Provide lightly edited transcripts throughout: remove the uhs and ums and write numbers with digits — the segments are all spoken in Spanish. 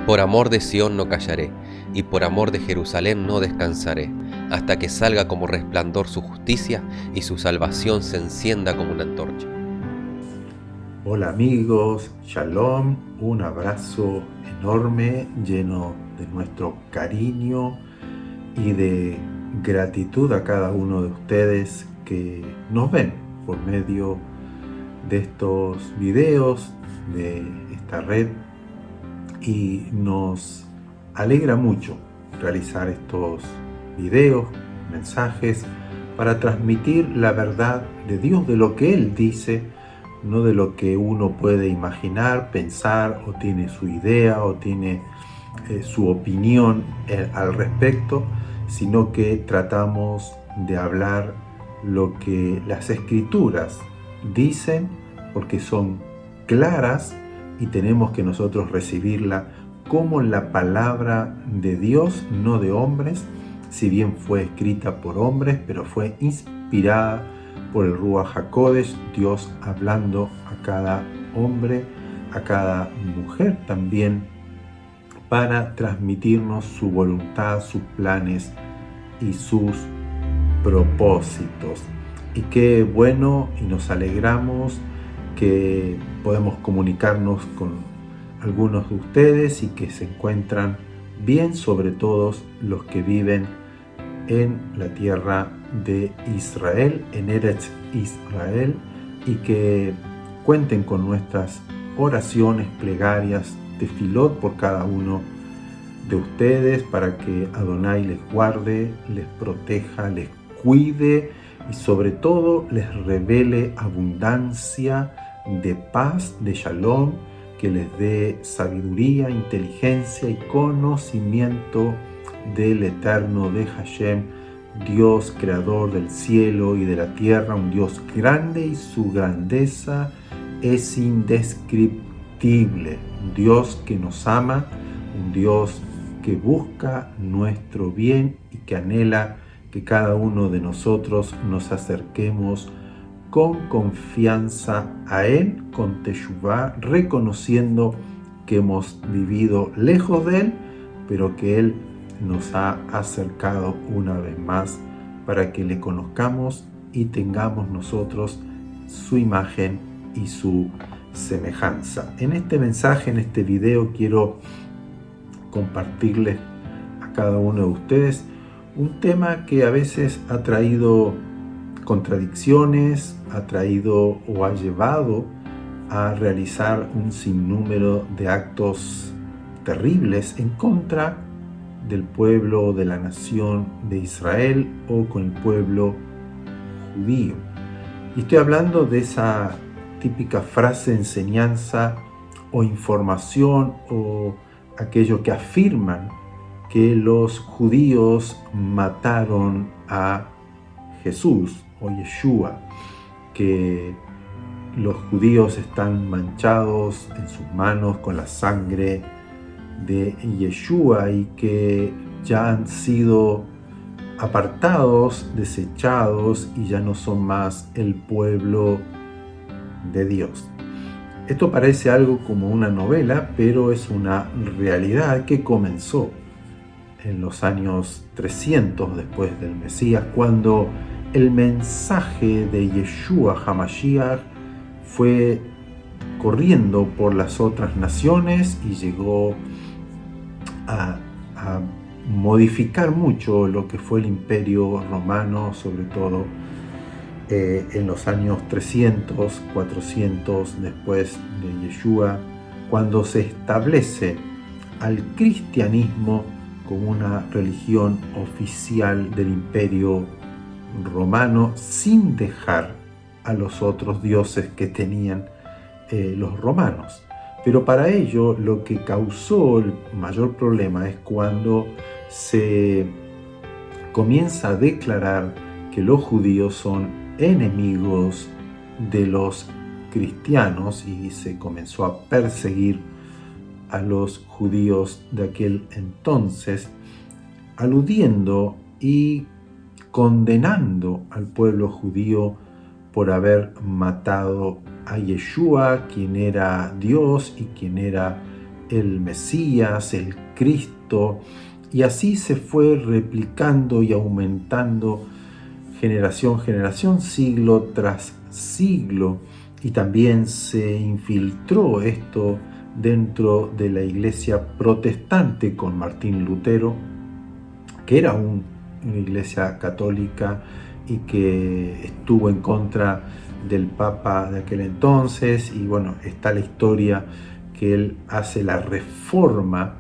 Por amor de Sión no callaré, y por amor de Jerusalén no descansaré, hasta que salga como resplandor su justicia y su salvación se encienda como una antorcha. Hola amigos, Shalom, un abrazo enorme lleno de nuestro cariño y de gratitud a cada uno de ustedes que nos ven por medio de estos videos, de esta red, y nos alegra mucho realizar estos videos, mensajes, para transmitir la verdad de Dios, de lo que Él dice, no de lo que uno puede imaginar, pensar, o tiene su idea, o tiene su opinión al respecto, sino que tratamos de hablar lo que las Escrituras dicen, porque son claras y tenemos que nosotros recibirla como la palabra de Dios, no de hombres, si bien fue escrita por hombres, pero fue inspirada por el Ruach HaKodesh, Dios hablando a cada hombre, a cada mujer también, para transmitirnos su voluntad, sus planes y sus propósitos. Y qué bueno, y nos alegramos que podemos comunicarnos con algunos de ustedes y que se encuentran bien, sobre todo los que viven en la tierra de Israel, en Eretz Israel, y que cuenten con nuestras oraciones, plegarias, tefilot por cada uno de ustedes, para que Adonai les guarde, les proteja, les cuide y sobre todo les revele abundancia de paz, de shalom, que les dé sabiduría, inteligencia y conocimiento del Eterno, de Hashem, Dios creador del cielo y de la tierra, un Dios grande, y su grandeza es indescriptible, un Dios que nos ama, un Dios que busca nuestro bien y que anhela que cada uno de nosotros nos acerquemos con confianza a Él, con teshuvá, reconociendo que hemos vivido lejos de Él, pero que Él nos ha acercado una vez más para que le conozcamos y tengamos nosotros su imagen y su semejanza. En este mensaje, en este video, quiero compartirles a cada uno de ustedes un tema que a veces ha traído contradicciones, ha traído o ha llevado a realizar un sinnúmero de actos terribles en contra del pueblo, de la nación de Israel o con el pueblo judío. Y estoy hablando de esa típica frase, enseñanza o información, o aquello que afirman que los judíos mataron a Jesús o Yeshua, que los judíos están manchados en sus manos con la sangre de Yeshua y que ya han sido apartados, desechados y ya no son más el pueblo de Dios. Esto parece algo como una novela, pero es una realidad que comenzó en los años 300 después del Mesías, cuando el mensaje de Yeshua HaMashiach fue corriendo por las otras naciones y llegó a modificar mucho lo que fue el imperio romano, sobre todo en los años 300, 400 después de Yeshua, cuando se establece al cristianismo como una religión oficial del imperio romano, sin dejar a los otros dioses que tenían los romanos. Pero para ello lo que causó el mayor problema es cuando se comienza a declarar que los judíos son enemigos de los cristianos y se comenzó a perseguir a los judíos de aquel entonces, aludiendo y condenando al pueblo judío por haber matado a Yeshua, quien era Dios y quien era el Mesías, el Cristo, y así se fue replicando y aumentando generación, siglo tras siglo, y también se infiltró esto dentro de la iglesia protestante con Martín Lutero, que era una iglesia católica y que estuvo en contra del Papa de aquel entonces. Y bueno, está la historia que él hace la reforma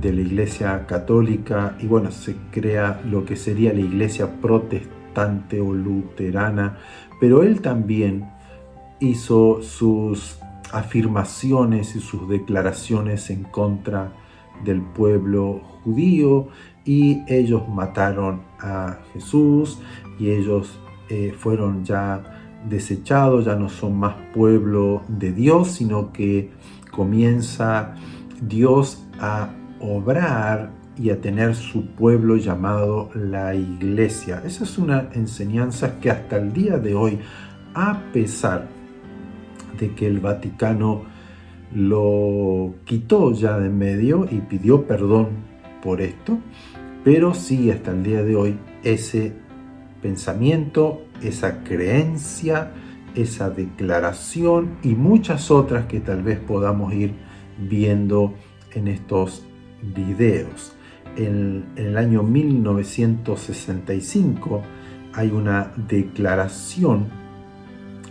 de la iglesia católica y bueno, se crea lo que sería la iglesia protestante o luterana, pero él también hizo sus afirmaciones y sus declaraciones en contra del pueblo judío, y ellos mataron a Jesús, y ellos fueron ya desechados, ya no son más pueblo de Dios, sino que comienza Dios a obrar y a tener su pueblo llamado la iglesia. Esa es una enseñanza que hasta el día de hoy, a pesar de que el Vaticano lo quitó ya de en medio y pidió perdón por esto, pero sí, hasta el día de hoy, ese pensamiento, esa creencia, esa declaración y muchas otras que tal vez podamos ir viendo en estos videos. En el año 1965 hay una declaración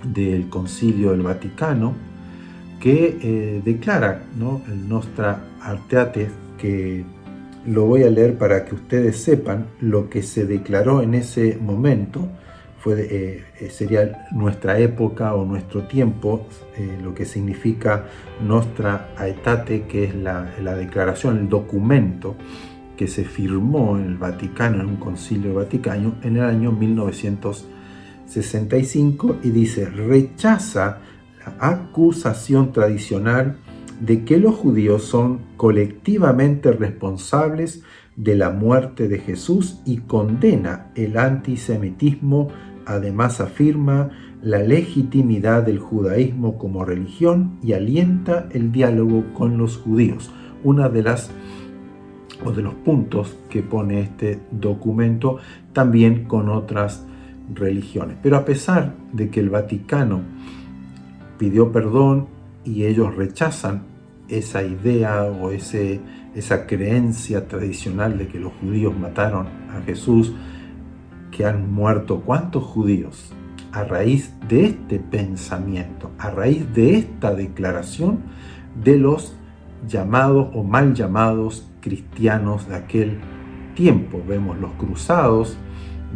del Concilio del Vaticano que declara, ¿no?, el Nostra Aetate, que lo voy a leer para que ustedes sepan lo que se declaró en ese momento. Sería nuestra época o nuestro tiempo, lo que significa Nostra Aetate, que es la declaración, el documento que se firmó en el Vaticano, en un concilio vaticano, en el año 1965, y dice: rechaza la acusación tradicional de que los judíos son colectivamente responsables de la muerte de Jesús y condena el antisemitismo. Además, afirma la legitimidad del judaísmo como religión y alienta el diálogo con los judíos. Una de los puntos que pone este documento, también con otras religiones. Pero a pesar de que el Vaticano pidió perdón y ellos rechazan esa idea o esa creencia tradicional de que los judíos mataron a Jesús, que han muerto ¿cuántos judíos? A raíz de este pensamiento, a raíz de esta declaración de los llamados o mal llamados cristianos de aquel tiempo. Vemos los cruzados,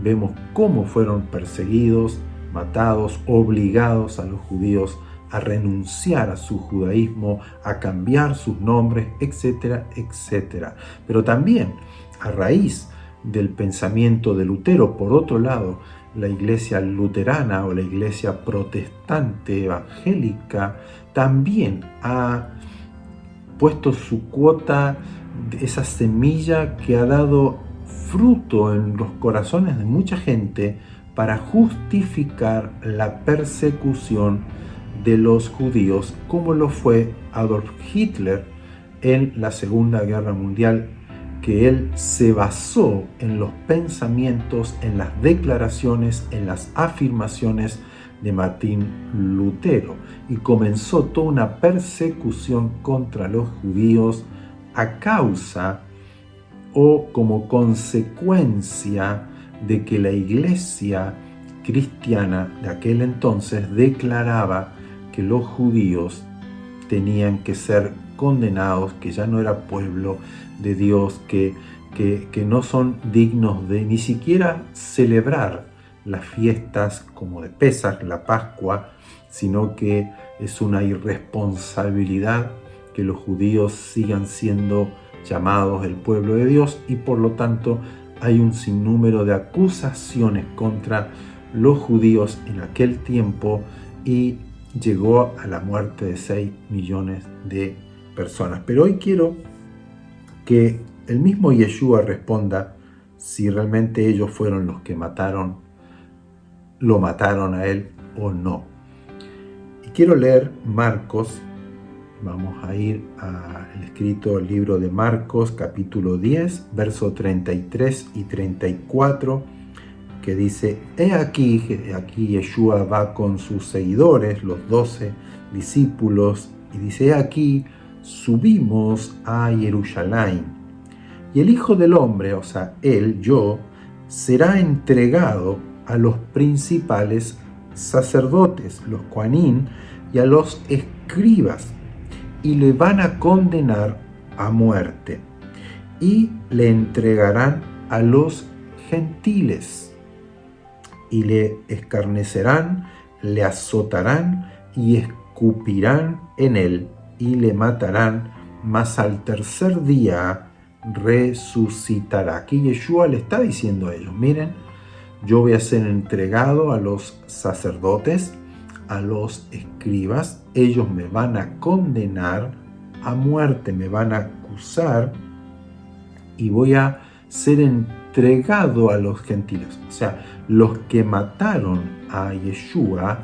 vemos cómo fueron perseguidos, matados, obligados a los judíos a renunciar a su judaísmo, a cambiar sus nombres, etcétera, etcétera. Pero también a raíz del pensamiento de Lutero, por otro lado, la iglesia luterana o la iglesia protestante evangélica también ha puesto su cuota de esa semilla que ha dado fruto en los corazones de mucha gente para justificar la persecución de los judíos, como lo fue Adolf Hitler en la Segunda Guerra Mundial, que él se basó en los pensamientos, en las declaraciones, en las afirmaciones de Martín Lutero, y comenzó toda una persecución contra los judíos a causa o como consecuencia de que la iglesia cristiana de aquel entonces declaraba que los judíos tenían que ser condenados, que ya no era pueblo de Dios, que no son dignos de ni siquiera celebrar las fiestas como de Pesaj, la Pascua, sino que es una irresponsabilidad que los judíos sigan siendo llamados el pueblo de Dios, y por lo tanto hay un sinnúmero de acusaciones contra los judíos en aquel tiempo, y llegó a la muerte de 6 millones de personas. Pero hoy quiero que el mismo Yeshua responda si realmente ellos fueron los que lo mataron a él o no. Y quiero leer Marcos Vamos a ir al escrito del libro de Marcos, capítulo 10, versos 33 y 34, que dice: aquí Yeshua va con sus seguidores, los 12 discípulos, y dice: aquí subimos a Jerusalén, y el Hijo del Hombre, o sea, yo, será entregado a los principales sacerdotes, los Coanín, y a los escribas, y le van a condenar a muerte, y le entregarán a los gentiles, y le escarnecerán, le azotarán y escupirán en él, y le matarán, mas al tercer día resucitará. Aquí Yeshua le está diciendo a ellos: miren, yo voy a ser entregado a los sacerdotes, a los escribas, ellos me van a condenar a muerte, me van a acusar, y voy a ser entregado a los gentiles. O sea, los que mataron a Yeshua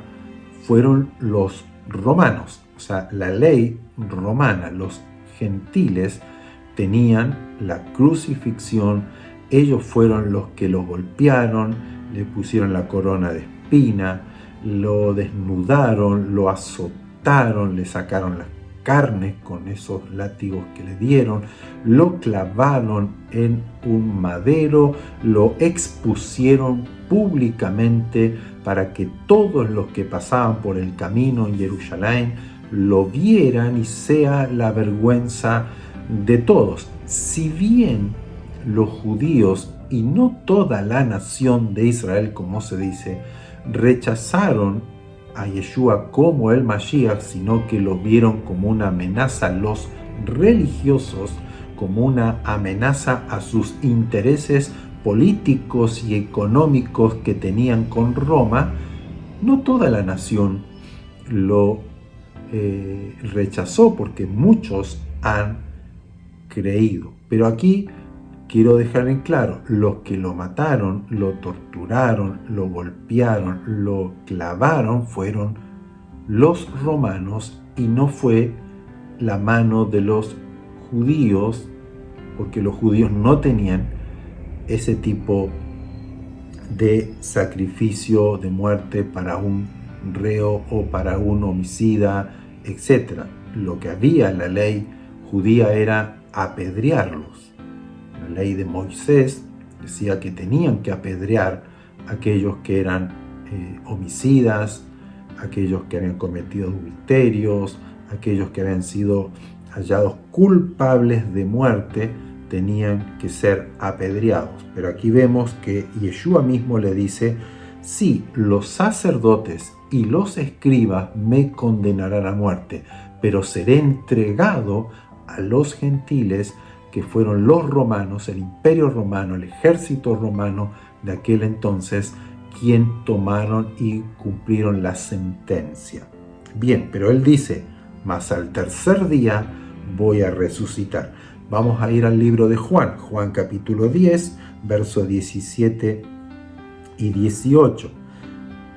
fueron los romanos, o sea, la ley romana. Los gentiles tenían la crucifixión, ellos fueron los que lo golpearon, le pusieron la corona de espina, lo desnudaron, lo azotaron, le sacaron las carnes con esos látigos que le dieron, lo clavaron en un madero, lo expusieron públicamente para que todos los que pasaban por el camino en Jerusalén lo vieran y sea la vergüenza de todos. Si bien los judíos, y no toda la nación de Israel, como se dice, rechazaron a Yeshua como el Mashiach, sino que lo vieron como una amenaza a los religiosos, como una amenaza a sus intereses políticos y económicos que tenían con Roma, no toda la nación lo rechazó, porque muchos han creído. Pero aquí quiero dejar en claro: los que lo mataron, lo torturaron, lo golpearon, lo clavaron fueron los romanos, y no fue la mano de los judíos, porque los judíos no tenían ese tipo de sacrificio de muerte para un reo o para un homicida, etc. Lo que había en la ley judía era apedrearlos. La ley de Moisés decía que tenían que apedrear a aquellos que eran homicidas, aquellos que habían cometido adulterios, aquellos que habían sido hallados culpables de muerte, tenían que ser apedreados. Pero aquí vemos que Yeshua mismo le dice: sí, los sacerdotes y los escribas me condenarán a muerte, pero seré entregado a los gentiles, que fueron los romanos, el imperio romano, el ejército romano de aquel entonces, quien tomaron y cumplieron la sentencia. Bien, pero él dice: mas al tercer día voy a resucitar. Vamos a ir al libro de Juan, Juan capítulo 10, versos 17 y 18.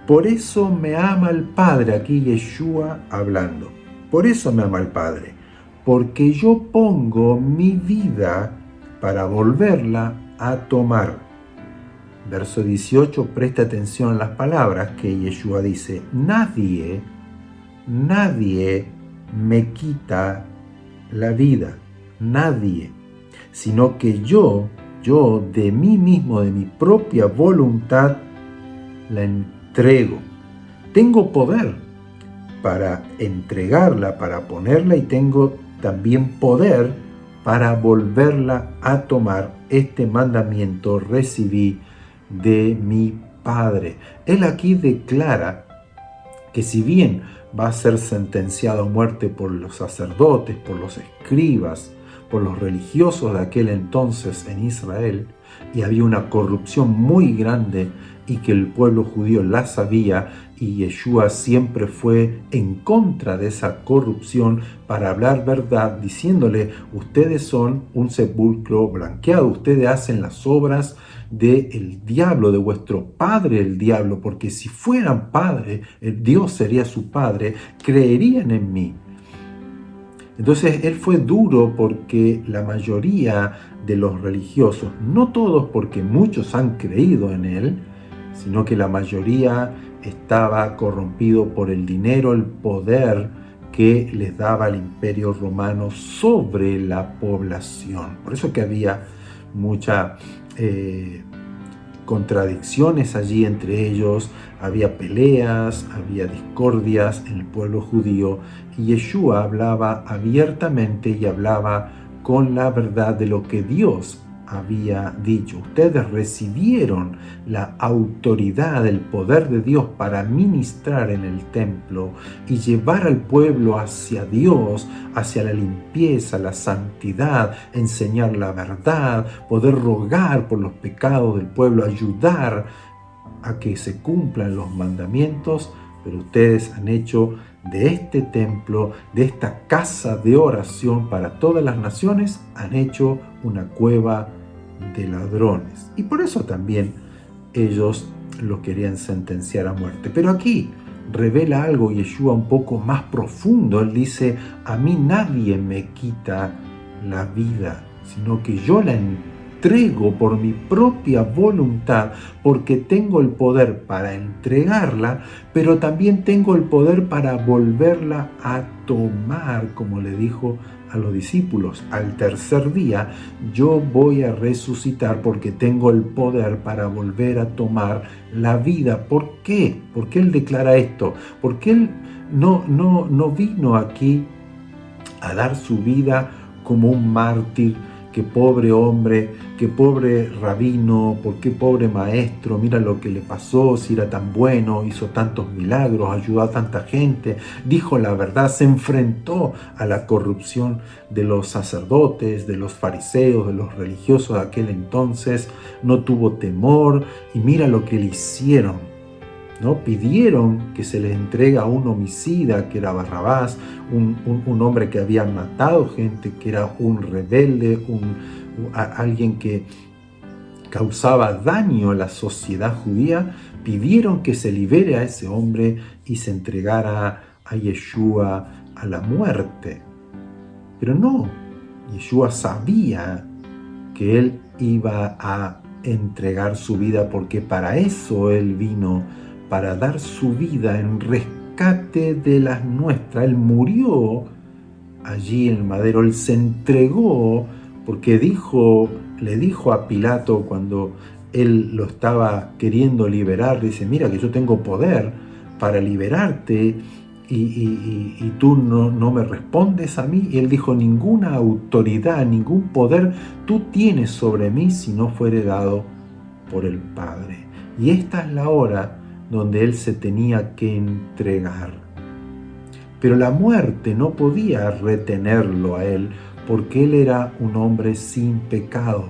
Por eso me ama el Padre, aquí Yeshua hablando. Por eso me ama el Padre, porque yo pongo mi vida para volverla a tomar. Verso 18, presta atención a las palabras que Yeshua dice: nadie me quita la vida, nadie, sino que yo de mí mismo, de mi propia voluntad, la entrego. Tengo poder para entregarla, para ponerla, y tengo también poder para volverla a tomar. Este mandamiento recibí de mi Padre. Él aquí declara que si bien va a ser sentenciado a muerte por los sacerdotes, por los escribas, por los religiosos de aquel entonces en Israel, y había una corrupción muy grande y que el pueblo judío la sabía, y Yeshua siempre fue en contra de esa corrupción para hablar verdad, diciéndole: ustedes son un sepulcro blanqueado, ustedes hacen las obras del diablo, de vuestro padre el diablo, porque si fueran padre, Dios sería su padre, creerían en mí. Entonces él fue duro porque la mayoría de los religiosos, no todos porque muchos han creído en él, sino que la mayoría estaba corrompido por el dinero, el poder que les daba el Imperio Romano sobre la población. Por eso que había muchas contradicciones allí entre ellos, había peleas, había discordias en el pueblo judío, y Yeshua hablaba abiertamente y hablaba con la verdad de lo que Dios había dicho. Ustedes recibieron la autoridad, el poder de Dios para ministrar en el templo y llevar al pueblo hacia Dios, hacia la limpieza, la santidad, enseñar la verdad, poder rogar por los pecados del pueblo, ayudar a que se cumplan los mandamientos, pero ustedes han hecho de este templo, de esta casa de oración para todas las naciones, han hecho una cueva de ladrones. Y por eso también ellos lo querían sentenciar a muerte. Pero aquí revela algo Yeshua un poco más profundo. Él dice: a mí nadie me quita la vida, sino que yo la entrego por mi propia voluntad, porque tengo el poder para entregarla, pero también tengo el poder para volverla a tomar, como le dijo a los discípulos: al tercer día yo voy a resucitar porque tengo el poder para volver a tomar la vida. ¿Por qué? ¿Por qué él declara esto? Porque él no vino aquí a dar su vida como un mártir, que pobre hombre, que pobre rabino, por qué pobre maestro, mira lo que le pasó, si era tan bueno, hizo tantos milagros, ayudó a tanta gente, dijo la verdad, se enfrentó a la corrupción de los sacerdotes, de los fariseos, de los religiosos de aquel entonces, no tuvo temor, y mira lo que le hicieron, ¿no? Pidieron que se les entregue a un homicida, que era Barrabás, un hombre que había matado gente, que era un rebelde, alguien que causaba daño a la sociedad judía. Pidieron que se libere a ese hombre y se entregara a Yeshua a la muerte. Pero no, Yeshua sabía que él iba a entregar su vida, porque para eso él vino, para dar su vida en rescate de las nuestras. Él murió allí en el madero, él se entregó, porque le dijo a Pilato cuando él lo estaba queriendo liberar, dice: mira que yo tengo poder para liberarte y tú no me respondes a mí. Y él dijo: ninguna autoridad, ningún poder tú tienes sobre mí si no fuere dado por el Padre. Y esta es la hora donde él se tenía que entregar. Pero la muerte no podía retenerlo a él, porque él era un hombre sin pecado,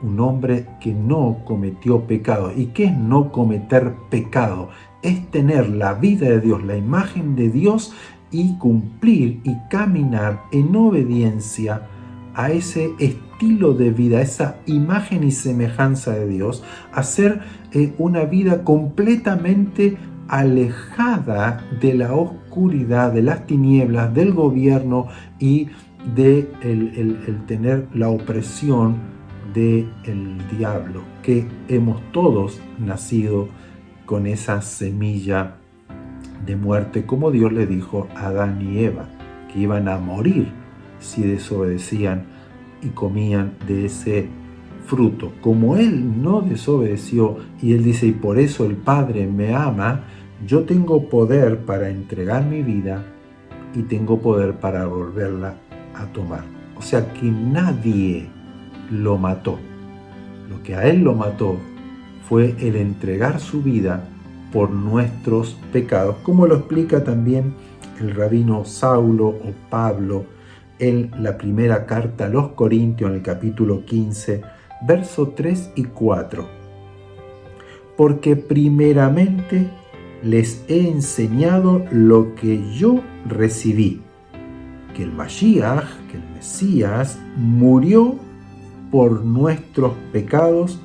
un hombre que no cometió pecado. ¿Y qué es no cometer pecado? Es tener la vida de Dios, la imagen de Dios, y cumplir y caminar en obediencia a ese estilo de vida, esa imagen y semejanza de Dios, hacer una vida completamente alejada de la oscuridad, de las tinieblas, del gobierno y de el tener la opresión del diablo, que hemos todos nacido con esa semilla de muerte, como Dios le dijo a Adán y Eva, que iban a morir si desobedecían y comían de ese fruto. Como él no desobedeció, y él dice: y por eso el Padre me ama, yo tengo poder para entregar mi vida y tengo poder para volverla a tomar. O sea que nadie lo mató. Lo que a él lo mató fue el entregar su vida por nuestros pecados, como lo explica también el rabino Saulo o Pablo en la primera carta a los Corintios, en el capítulo 15, versos 3 y 4. Porque primeramente les he enseñado lo que yo recibí, que el Mashiach, que el Mesías, murió por nuestros pecados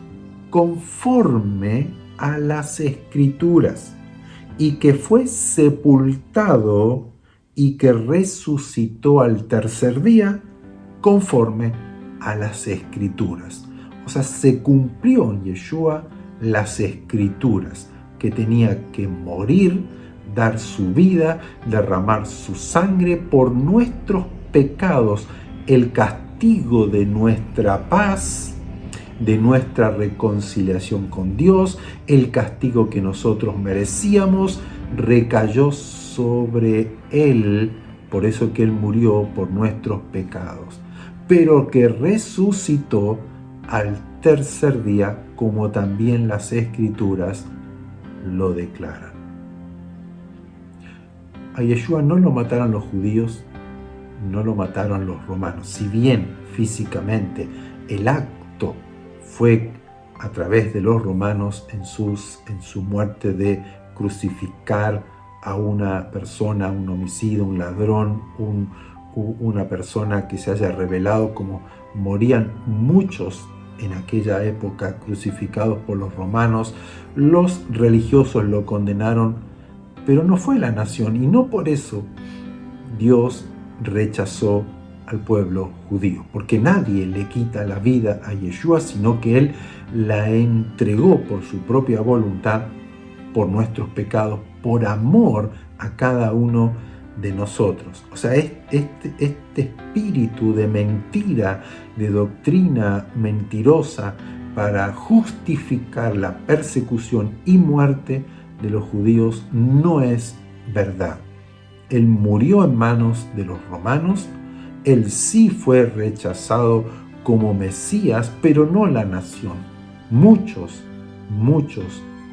conforme a las Escrituras, y que fue sepultado y que resucitó al tercer día conforme a las Escrituras. O sea, se cumplió en Yeshua las Escrituras, que tenía que morir, dar su vida, derramar su sangre por nuestros pecados, el castigo de nuestra paz, de nuestra reconciliación con Dios, el castigo que nosotros merecíamos, recayó sobre Él, por eso que Él murió por nuestros pecados, pero que resucitó al tercer día, como también las Escrituras lo declaran. A Yeshua no lo mataron los judíos, no lo mataron los romanos. Si bien físicamente el acto fue a través de los romanos en su muerte de crucificar a una persona, un homicida, un ladrón, una persona que se haya rebelado, como morían muchos en aquella época crucificados por los romanos. Los religiosos lo condenaron, pero no fue la nación, y no por eso Dios rechazó al pueblo judío, porque nadie le quita la vida a Yeshua, sino que Él la entregó por su propia voluntad, por nuestros pecados, por amor a cada uno de nosotros. O sea, este espíritu de mentira, de doctrina mentirosa para justificar la persecución y muerte de los judíos no es verdad. Él murió en manos de los romanos, Él sí fue rechazado como Mesías, pero no la nación. Muchos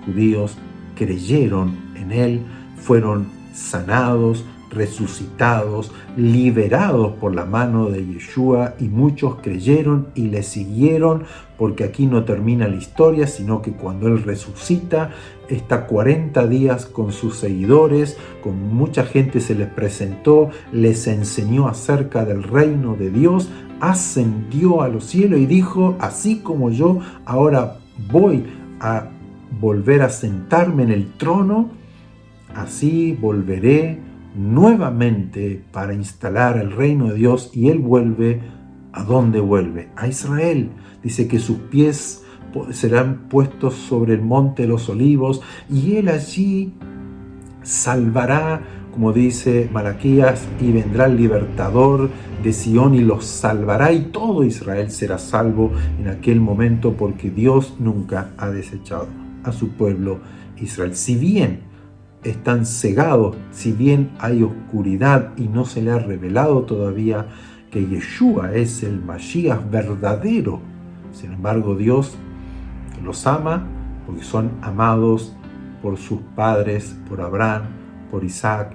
judíos creyeron en Él, fueron sanados, resucitados, liberados por la mano de Yeshua, y muchos creyeron y le siguieron, porque aquí no termina la historia, sino que cuando Él resucita, está 40 días con sus seguidores, con mucha gente se les presentó, les enseñó acerca del reino de Dios, ascendió a los cielos y dijo: así como yo ahora voy a volver a sentarme en el trono, así volveré nuevamente para instalar el reino de Dios. Y Él vuelve, ¿a dónde vuelve? A Israel. Dice que sus pies serán puestos sobre el monte de los olivos, y Él allí salvará, como dice Malaquías, y vendrá el libertador de Sión y los salvará, y todo Israel será salvo en aquel momento, porque Dios nunca ha desechado a su pueblo Israel. Si bien están cegados, si bien hay oscuridad y no se le ha revelado todavía que Yeshua es el Mashiach verdadero, sin embargo Dios los ama porque son amados por sus padres, por Abraham, por Isaac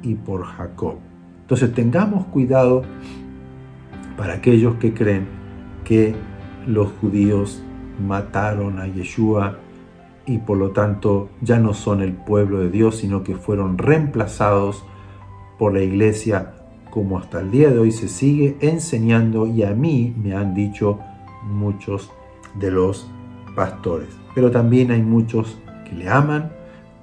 y por Jacob. Entonces tengamos cuidado para aquellos que creen que los judíos mataron a Yeshua y por lo tanto ya no son el pueblo de Dios, sino que fueron reemplazados por la iglesia, como hasta el día de hoy se sigue enseñando, y a mí me han dicho muchos de los pastores. Pero también hay muchos que le aman,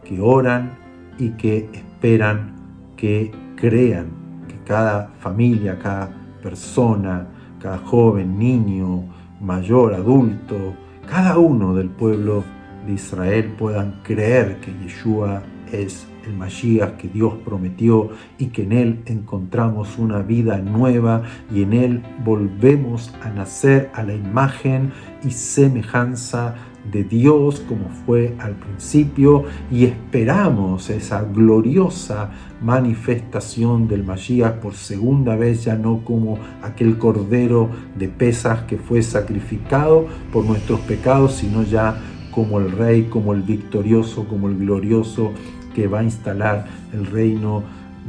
que oran y que esperan, que crean que cada familia, cada persona, cada joven, niño, mayor, adulto, cada uno del pueblo de Israel puedan creer que Yeshua es el Mashiach que Dios prometió, y que en Él encontramos una vida nueva, y en Él volvemos a nacer a la imagen y semejanza de Dios como fue al principio, y esperamos esa gloriosa manifestación del Mashiach por segunda vez, ya no como aquel cordero de Pesaj que fue sacrificado por nuestros pecados, sino ya como el Rey, como el victorioso, como el glorioso, que va a instalar el reino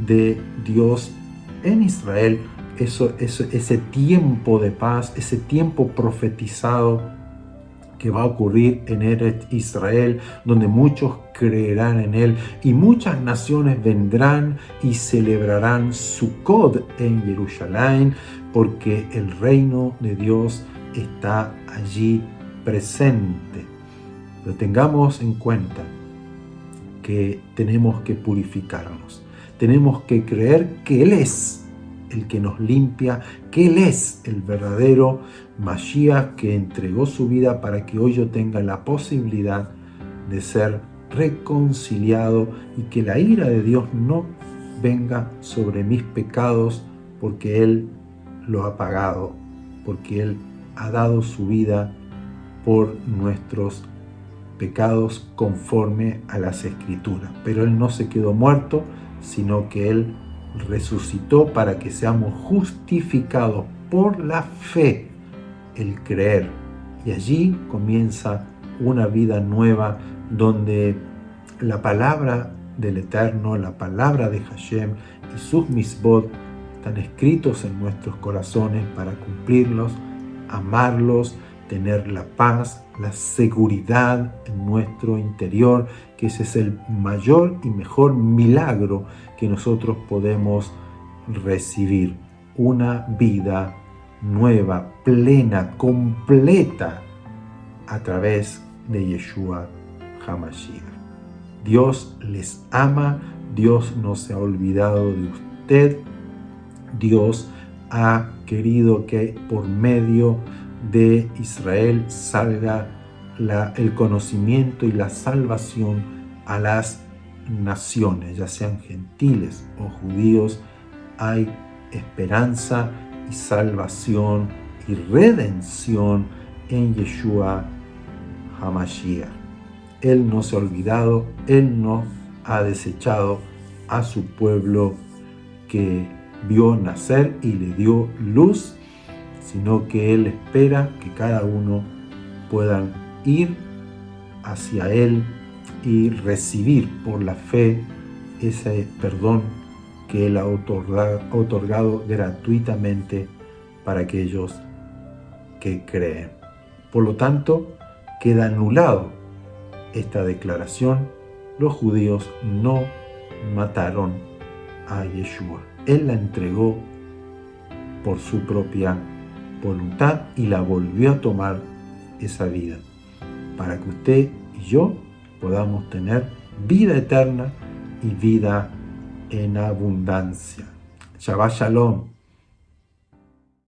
de Dios en Israel. Ese tiempo de paz, ese tiempo profetizado que va a ocurrir en Eretz Israel, donde muchos creerán en Él, y muchas naciones vendrán y celebrarán Sukkot en Jerusalén, porque el reino de Dios está allí presente. Pero tengamos en cuenta que tenemos que purificarnos, tenemos que creer que Él es el que nos limpia, que Él es el verdadero Mashiach que entregó su vida para que hoy yo tenga la posibilidad de ser reconciliado y que la ira de Dios no venga sobre mis pecados, porque Él lo ha pagado, porque Él ha dado su vida por nuestros pecados conforme a las Escrituras. Pero Él no se quedó muerto, sino que Él resucitó para que seamos justificados por la fe, el creer. Y allí comienza una vida nueva donde la palabra del Eterno, la palabra de Hashem y sus misbot están escritos en nuestros corazones para cumplirlos, amarlos, tener la paz, la seguridad en nuestro interior, que ese es el mayor y mejor milagro que nosotros podemos recibir. Una vida nueva, plena, completa a través de Yeshua HaMashiach. Dios les ama, Dios no se ha olvidado de usted, Dios ha querido que por medio de Israel salga el conocimiento y la salvación a las naciones, ya sean gentiles o judíos. Hay esperanza y salvación y redención en Yeshua HaMashiach. Él no se ha olvidado, Él no ha desechado a su pueblo que vio nacer y le dio luz, sino que Él espera que cada uno puedan ir hacia Él y recibir por la fe ese perdón que Él ha otorgado gratuitamente para aquellos que creen. Por lo tanto, queda anulado esta declaración. Los judíos no mataron a Yeshua. Él la entregó por su propia voluntad y la volvió a tomar esa vida para que usted y yo podamos tener vida eterna y vida en abundancia. Shabbat Shalom.